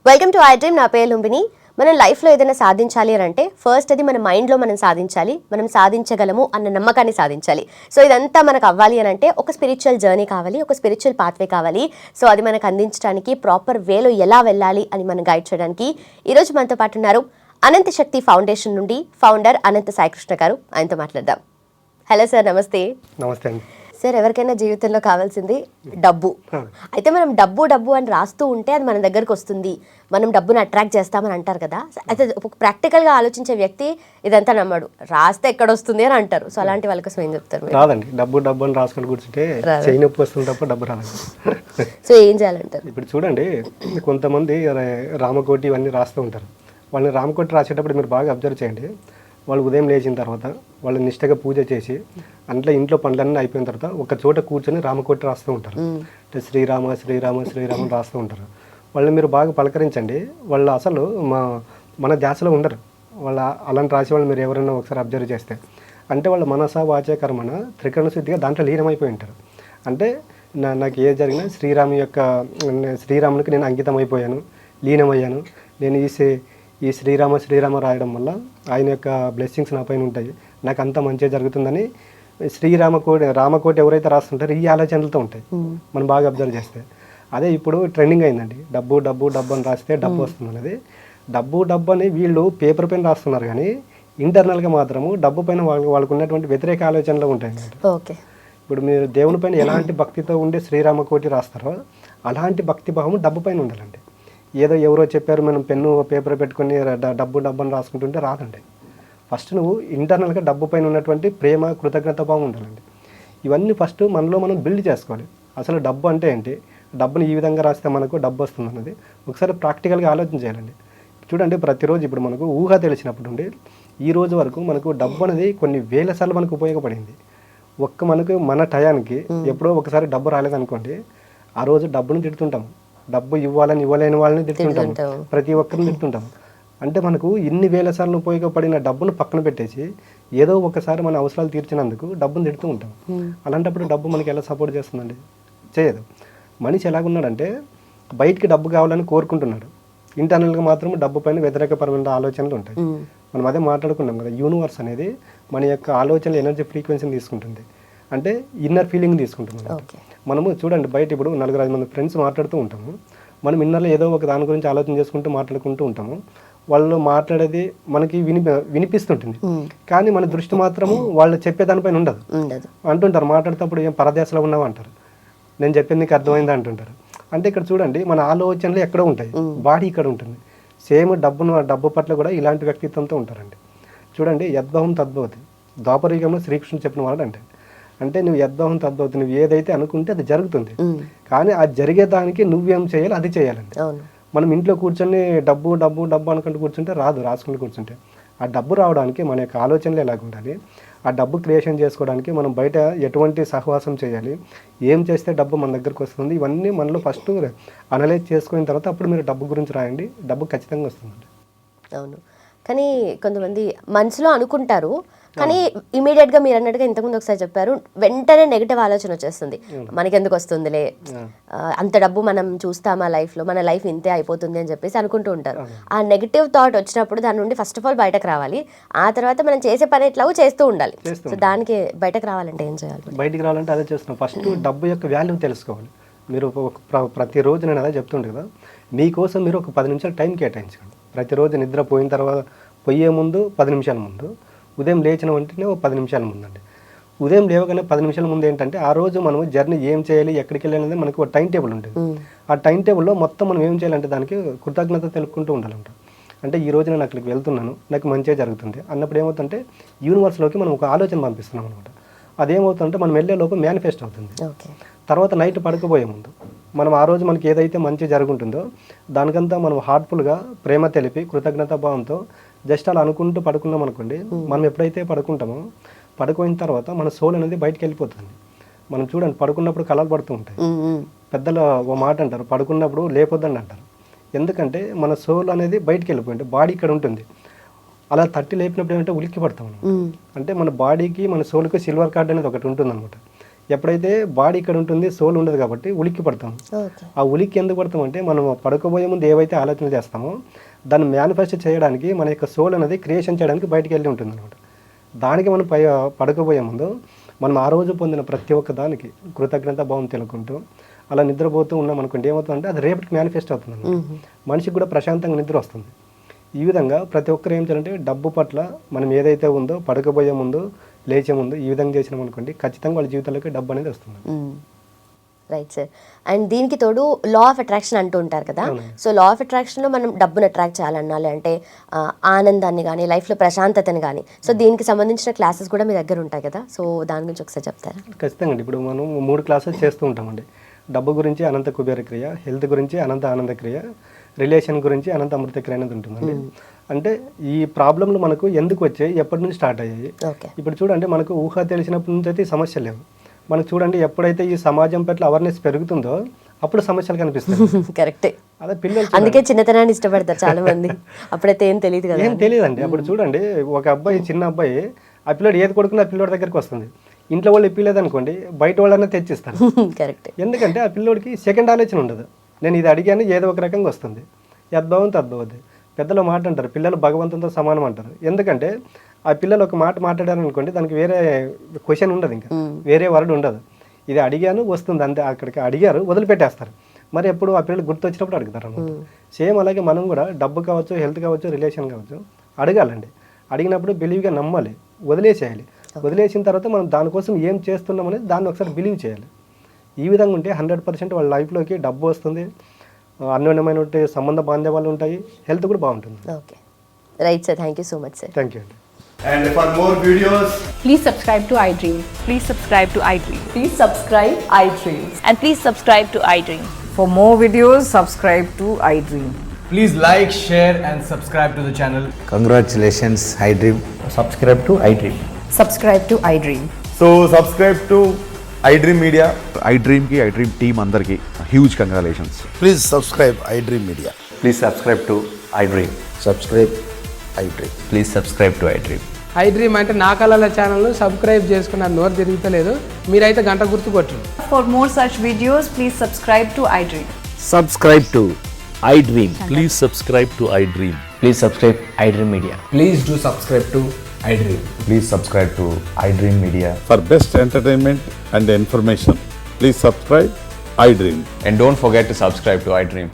Welcome to I dream. నా పేరు లుంబిని. మనం లైఫ్లో ఏదైనా సాధించాలి అని అంటే ఫస్ట్ అది మన మైండ్లో మనం సాధించాలి, మనం సాధించగలము అన్న నమ్మకాన్ని సాధించాలి. సో ఇదంతా మనకు అవ్వాలి అని అంటే ఒక స్పిరిచువల్ జర్నీ కావాలి, ఒక స్పిరిచువల్ పాత్వే కావాలి. సో అది మనకు అందించడానికి ప్రాపర్ వేలో ఎలా వెళ్ళాలి అని మనం గైడ్ చేయడానికి ఈరోజు మనతో పాటు ఉన్నారు అనంత శక్తి ఫౌండేషన్ నుండి ఫౌండర్ అనంత సాయికృష్ణ గారు. ఆయనతో మాట్లాడదాం. హలో సార్, నమస్తే. నమస్తే అండి. సార్, ఎవరికైనా జీవితంలో కావాల్సింది డబ్బు. అయితే మనం డబ్బు డబ్బు అని రాస్తూ ఉంటే అది మన దగ్గరకు వస్తుంది, మనం డబ్బుని అట్రాక్ట్ చేస్తామని అంటారు కదా. అయితే ప్రాక్టికల్గా ఆలోచించే వ్యక్తి ఇదంతా నమ్మడు, రాస్తే ఎక్కడ వస్తుంది అని అంటారు. సో అలాంటి వాళ్ళ కోసం ఏం చెప్తారు? రాదండి, డబ్బు డబ్బు అని రాసుకొని కూర్చుంటే చేయి నొప్పి వస్తుంది తప్ప డబ్బు రాదండి. సో ఏం చేయాలంటారు? ఇప్పుడు చూడండి, కొంతమంది రామకోటి ఇవన్నీ రాస్తూ ఉంటారు. వాళ్ళని రామకోటి రాసేటప్పుడు మీరు బాగా అబ్జర్వ్ చేయండి. వాళ్ళు ఉదయం లేచిన తర్వాత వాళ్ళు నిష్టగా పూజ చేసి ఇంట్లో పనులన్నీ అయిపోయిన తర్వాత ఒక చోట కూర్చొని రామకోటి రాస్తూ ఉంటారు. అంటే శ్రీరామ శ్రీరామ శ్రీరామ రాస్తూ ఉంటారు. వాళ్ళని మీరు బాగా పలకరించండి, వాళ్ళు అసలు మన ధ్యాసలో ఉండరు. అలాంటి రాసే వాళ్ళు మీరు ఎవరైనా ఒకసారి అబ్జర్వ్ చేస్తే అంటే వాళ్ళ మనస వాచ కర్మణ త్రికరణ శుద్ధిగా దాంట్లో లీనమైపోయి ఉంటారు. అంటే నాకు ఏ జరిగినా శ్రీరామునికి నేను అంకితం అయిపోయాను, లీనమయ్యాను. నేను ఈ శ్రీరామ శ్రీరామ రాయడం వల్ల ఆయన యొక్క బ్లెస్సింగ్స్ నా పైన ఉంటాయి, నాకు అంత మంచిగా జరుగుతుందని రామకోటి ఎవరైతే రాస్తుంటారో ఈ ఆలోచనలతో ఉంటాయి. మనం బాగా అబ్జర్వ్ చేస్తే అదే ఇప్పుడు ట్రెండింగ్ అయిందండి, డబ్బు డబ్బు డబ్బు అని రాస్తే డబ్బు వస్తుంది అనేది. డబ్బు అని వీళ్ళు పేపర్ పైన రాస్తున్నారు, కానీ ఇంటర్నల్గా మాత్రము డబ్బు పైన వాళ్ళకు ఉన్నటువంటి వ్యతిరేక ఆలోచనలు ఉంటాయి. ఓకే, ఇప్పుడు మీరు దేవుని పైన ఎలాంటి భక్తితో ఉండే శ్రీరామకోటి రాస్తారో అలాంటి భక్తి భావం డబ్బు పైన ఉండాలండి. ఏదో ఎవరో చెప్పారు మనం పెన్ను పేపర్ పెట్టుకుని డబ్బు అని రాసుకుంటుంటే రాదండి. ఫస్ట్ నువ్వు ఇంటర్నల్గా డబ్బు పైన ఉన్నటువంటి ప్రేమ కృతజ్ఞత భావం ఉండాలండి. ఇవన్నీ ఫస్ట్ మనలో మనం బిల్డ్ చేసుకోవాలి. అసలు డబ్బు అంటే ఏంటి, డబ్బుని ఈ విధంగా రాస్తే మనకు డబ్బు వస్తుంది అన్నది ఒకసారి ప్రాక్టికల్గా ఆలోచన చేయాలండి. చూడండి, ప్రతిరోజు ఇప్పుడు మనకు ఊహ తెలిసినప్పుడు నుండి ఈ రోజు వరకు మనకు డబ్బు అనేది కొన్ని వేల సార్లు మనకు ఉపయోగపడింది. మనకు మన టయానికి ఎప్పుడో ఒకసారి డబ్బు రాలేదనుకోండి, ఆ రోజు డబ్బును తిడుతుంటాం. డబ్బు ఇవ్వలేని వాళ్ళని తిడుతుంటాం, ప్రతి ఒక్కరిని తిడుతుంటాం. అంటే మనకు ఇన్ని వేల సార్లు ఉపయోగపడిన డబ్బును పక్కన పెట్టేసి ఏదో ఒకసారి మన అవసరాలు తీర్చినందుకు డబ్బును తిడుతూ ఉంటాం. అలాంటప్పుడు డబ్బు మనకి ఎలా సపోర్ట్ చేస్తుందండి? చేయదు. మనిషి ఎలాగున్నాడంటే బయటికి డబ్బు కావాలని కోరుకుంటున్నాడు, ఇంటర్నల్గా మాత్రం డబ్బు పైన వ్యతిరేకపరమైన ఆలోచనలు ఉంటాయి. మనం అదే మాట్లాడుకున్నాం కదా, యూనివర్స్ అనేది మన యొక్క ఆలోచనలు ఎనర్జీ ఫ్రీక్వెన్సీని తీసుకుంటుంది, అంటే ఇన్నర్ ఫీలింగ్ తీసుకుంటున్నాం. మనము చూడండి, బయట ఇప్పుడు 4-5 మంది ఫ్రెండ్స్ మాట్లాడుతూ ఉంటాము, మనం ఇన్నర్లో ఏదో ఒక దాని గురించి ఆలోచన చేసుకుంటూ మాట్లాడుకుంటూ ఉంటాము. వాళ్ళు మాట్లాడేది మనకి వినిపిస్తుంటుంది, కానీ మన దృష్టి మాత్రము వాళ్ళు చెప్పేదానిపైన ఉండదు. అంటుంటారు మాట్లాడేటప్పుడు ఏం పరదేశంలో ఉన్నావు అంటారు, నేను చెప్పింది నీకు అర్థమైందా అంటుంటారు. అంటే ఇక్కడ చూడండి, మన ఆలోచనలు ఎక్కడో ఉంటాయి, బాడీ ఇక్కడ ఉంటుంది. సేమ్ డబ్బు పట్ల కూడా ఇలాంటి వ్యక్తిత్వంతో ఉంటారండి. చూడండి, యద్భవం తద్భవతి, ద్వాపరయుగంలో శ్రీకృష్ణుడు చెప్పిన వాడు అంటే నువ్వు యద్భవం తద్భవతి, నువ్వు ఏదైతే అనుకుంటే అది జరుగుతుంది, కానీ అది జరిగేదానికి నువ్వేం చేయాలి అది చేయాలండి. మనం ఇంట్లో కూర్చొని డబ్బు డబ్బు డబ్బు అనుకుంటూ కూర్చుంటే రాదు, రాసుకుంటూ కూర్చుంటే. ఆ డబ్బు రావడానికి మన యొక్క ఆలోచనలు ఎలాగ ఉండాలి, ఆ డబ్బు క్రియేషన్ చేసుకోవడానికి మనం బయట ఎటువంటి సహవాసం చేయాలి, ఏం చేస్తే డబ్బు మన దగ్గరకు వస్తుంది, ఇవన్నీ మనలో ఫస్ట్ అనలైజ్ చేసుకున్న తర్వాత అప్పుడు మీరు డబ్బు గురించి రాయండి, డబ్బు ఖచ్చితంగా వస్తుందండి. అవును, కానీ కొంతమంది మనసులో అనుకుంటారు, కానీ ఇమీడియట్గా మీరు అన్నట్టుగా ఇంతకుముందు ఒకసారి చెప్పారు, వెంటనే నెగిటివ్ ఆలోచన వచ్చేస్తుంది. మనకి ఎందుకు వస్తుందిలే, అంత డబ్బు మనం చూస్తామా లైఫ్లో, మన లైఫ్ ఇంతే అయిపోతుంది అని చెప్పేసి అనుకుంటూ ఉంటారు. ఆ నెగిటివ్ థాట్ వచ్చినప్పుడు దాని నుండి ఫస్ట్ ఆఫ్ ఆల్ బయటకు రావాలి, ఆ తర్వాత మనం చేసే పని ఎట్లాగో చేస్తూ ఉండాలి. సో దానికి బయటకు రావాలంటే ఏం చేయాలి? బయటికి రావాలంటే అదే చేస్తున్నాం, ఫస్ట్ డబ్బు యొక్క వాల్యూ తెలుసుకోవాలి. మీరు ప్రతిరోజు నేను అదే చెప్తుండే కదా, మీకోసం మీరు ఒక 10 నిమిషాలు టైం కేటాయించండి. ప్రతిరోజు నిద్రపోయిన తర్వాత పోయే ముందు 10 నిమిషాల ముందు, ఉదయం లేచిన వెంటనే ఒక 10 నిమిషాల ముందండి. ఉదయం లేవగానే 10 నిమిషాల ముందు ఏంటంటే ఆ రోజు మనం జర్నీ ఏం చేయాలి, ఎక్కడికి వెళ్ళాలి అనేది మనకు ఒక టైం టేబుల్ ఉంటుంది. ఆ టైం టేబుల్లో మొత్తం మనం ఏం చేయాలంటే దానికి కృతజ్ఞత తెలుపుకుంటూ ఉండాలంట. అంటే ఈ రోజు నేను అక్కడికి వెళ్తున్నాను, నాకు మంచిగా జరుగుతుంది అన్నప్పుడు ఏమవుతుందంటే యూనివర్స్లోకి మనం ఒక ఆలోచన పంపిస్తున్నాం అనమాట. అదేమవుతుందంటే మనం వెళ్ళే లోపు మేనిఫెస్ట్ అవుతుంది. తర్వాత నైట్ పడుకోబోయే ముందు మనం ఆ రోజు మనకి ఏదైతే మంచి జరుగుతుందో దానికంతా మనం హార్ట్ఫుల్గా ప్రేమ తెలిపి కృతజ్ఞత భావంతో జస్ట్ అలా అనుకుంటూ పడుకున్నాం అనుకోండి, మనం ఎప్పుడైతే పడుకుంటామో పడుకోయిన తర్వాత మన సోల్ అనేది బయటకు వెళ్ళిపోతుంది. మనం చూడండి, పడుకున్నప్పుడు కలలు పడుతూ ఉంటాయి. పెద్దలు ఓ మాట అంటారు, పడుకున్నప్పుడు లేపొద్దండి అంటారు. ఎందుకంటే మన సోల్ అనేది బయటకు వెళ్ళిపోయింది, బాడీ ఇక్కడ ఉంటుంది. అలా తట్టి లేపినప్పుడు ఏమంటే ఉలిక్కి పడతాం. అంటే మన బాడీకి మన సోల్కి సిల్వర్ కార్డ్ అనేది ఒకటి ఉంటుంది అనమాట. ఎప్పుడైతే బాడీ ఇక్కడ ఉంటుంది సోల్ ఉండదు కాబట్టి ఉలిక్కి పడతాం. ఓకే. ఆ ఉలిక్కి ఎందుకు పడతాం అంటే మనం పడుకోబోయే ముందు ఏవైతే ఆలోచనలు చేస్తామో దాన్ని మేనిఫెస్ట్ చేయడానికి మన యొక్క సోల్ అనేది క్రియేషన్ చేయడానికి బయటికి వెళ్ళి ఉంటుంది అనమాట. దానికి మనం పడుకోబోయే ముందు మనం ఆ రోజు పొందిన ప్రతి ఒక్క దానికి కృతజ్ఞత భావం తెలుకుంటూ అలా నిద్రపోతూ ఉన్నాం అనుకోండి, ఏమవుతుందంటే అది రేపటికి మేనిఫెస్ట్ అవుతుంది అనమాట. మనిషికి కూడా ప్రశాంతంగా నిద్ర వస్తుంది. ఈ విధంగా ప్రతి ఒక్కరు ఏం చేయాలంటే డబ్బు పట్ల మనం ఏదైతే ఉందో పడుకోబోయే ముందు లేచే ముందు ఈ విధంగా చేసినాం అనుకోండి, ఖచ్చితంగా వాళ్ళ జీవితాల్లోకి డబ్బు అనేది వస్తుంది. Right sir. అండ్ దీనికి తోడు లా ఆఫ్ అట్రాక్షన్ అంటూ ఉంటారు కదా. సో లా ఆఫ్ అట్రాక్షన్లో మనం డబ్బును అట్రాక్ట్ చేయాలన్నా లేదంటే ఆనందాన్ని కానీ లైఫ్లో ప్రశాంతతని కానీ, సో దీనికి సంబంధించిన క్లాసెస్ కూడా మీ దగ్గర ఉంటాయి కదా. సో దాని గురించి ఒకసారి చెప్తారా? ఖచ్చితంగా అండి. ఇప్పుడు మనం 3 క్లాసెస్ చేస్తూ ఉంటామండి. డబ్బు గురించి అనంత కుబేర క్రియ, హెల్త్ గురించి అనంత ఆనంద క్రియ, రిలేషన్ గురించి అనంత అమృత క్రియ అనేది ఉంటుందండి. అంటే ఈ ప్రాబ్లంలు మనకు ఎందుకు వచ్చాయి, ఎప్పటి నుంచి స్టార్ట్ అయ్యాయి. ఇప్పుడు చూడండి, మనకు ఊహ తెలిసినప్పటి నుంచి అయితే ఈ సమస్యలు లేవు. మనకు చూడండి, ఎప్పుడైతే ఈ సమాజం పట్ల అవేర్నెస్ పెరుగుతుందో అప్పుడు సమస్యలు కనిపిస్తాయి. కరెక్టే. అదే పిల్లలు అందుకే చిన్నతనాన్ని ఇష్టపడతారు చాలా మంది. అప్పుడైతే ఏం తెలియదు కదా. ఏం తెలియదండి. అప్పుడు చూడండి, ఒక అబ్బాయి చిన్న అబ్బాయి ఆ పిల్లోడు ఏది కొడుకున్నా ఆ పిల్లోడి దగ్గరికి వస్తుంది. ఇంట్లో వాళ్ళు ఇప్పలేదు అనుకోండి, బయట వాళ్ళన్నా తెచ్చిస్తారు. కరెక్ట్. ఎందుకంటే ఆ పిల్లోడికి సెకండ్ ఆలోచన ఉండదు. నేను ఇది అడిగాను, ఏదో ఒక రకంగా వస్తుంది. యద్భవం తద్భవతి. పెద్దలు మాట అంటారు, పిల్లలు భగవంతునితో సమానం అంటారు. ఎందుకంటే ఆ పిల్లలు ఒక మాట మాట్లాడారు అనుకోండి, దానికి వేరే క్వశ్చన్ ఉండదు, ఇంకా వేరే వర్డ్ ఉండదు. ఇది అడిగాను వస్తుంది అంతే. అక్కడికి అడిగారు వదిలిపెట్టేస్తారు. మరి ఎప్పుడు ఆ పిల్లలు గుర్తు వచ్చినప్పుడు అడుగుతారు అన్నమాట. సేమ్ అలాగే మనం కూడా డబ్బు కావచ్చు, హెల్త్ కావచ్చు, రిలేషన్ కావచ్చు అడగాలండి. అడిగినప్పుడు బిలీవ్గా నమ్మాలి, వదిలేసేయాలి. వదిలేసిన తర్వాత మనం దానికోసం ఏం చేస్తున్నాం అనేది దాన్ని ఒకసారి బిలీవ్ చేయాలి. ఈ విధంగా ఉంటే 100% వాళ్ళ లైఫ్లోకి డబ్బు వస్తుంది, అన్యోన్యమైన సంబంధ బాంధవ్యాలు ఉంటాయి, హెల్త్ కూడా బాగుంటుంది. Okay, right sir. Thank you so much sir. Thank you అండి. And for more videos, Please subscribe to iDream. Please subscribe to iDream. Please subscribe iDream. And please subscribe to iDream. For more videos, subscribe to iDream. please like, share, and subscribe to the channel. Congratulations, iDream. Subscribe to iDream. Subscribe to iDream. So subscribe to iDream Media. iDream ki iDream team అందరికి huge congratulations. Please subscribe iDream Media. Please subscribe to iDream. Subscribe iDream. Please subscribe to iDream. iDream అంటే నా కళల ఛానల్ను subscribe చేసుకున్న నోరు తిరుగుతలేదు, మీరైతే గంట గుర్తు కొట్టండి. For more such videos, please subscribe to iDream. Subscribe to iDream. Please subscribe to iDream. Please subscribe iDream Media. Please do subscribe to iDream. Please subscribe to iDream Media. For best entertainment and information, please subscribe iDream. And don't forget to subscribe to iDream.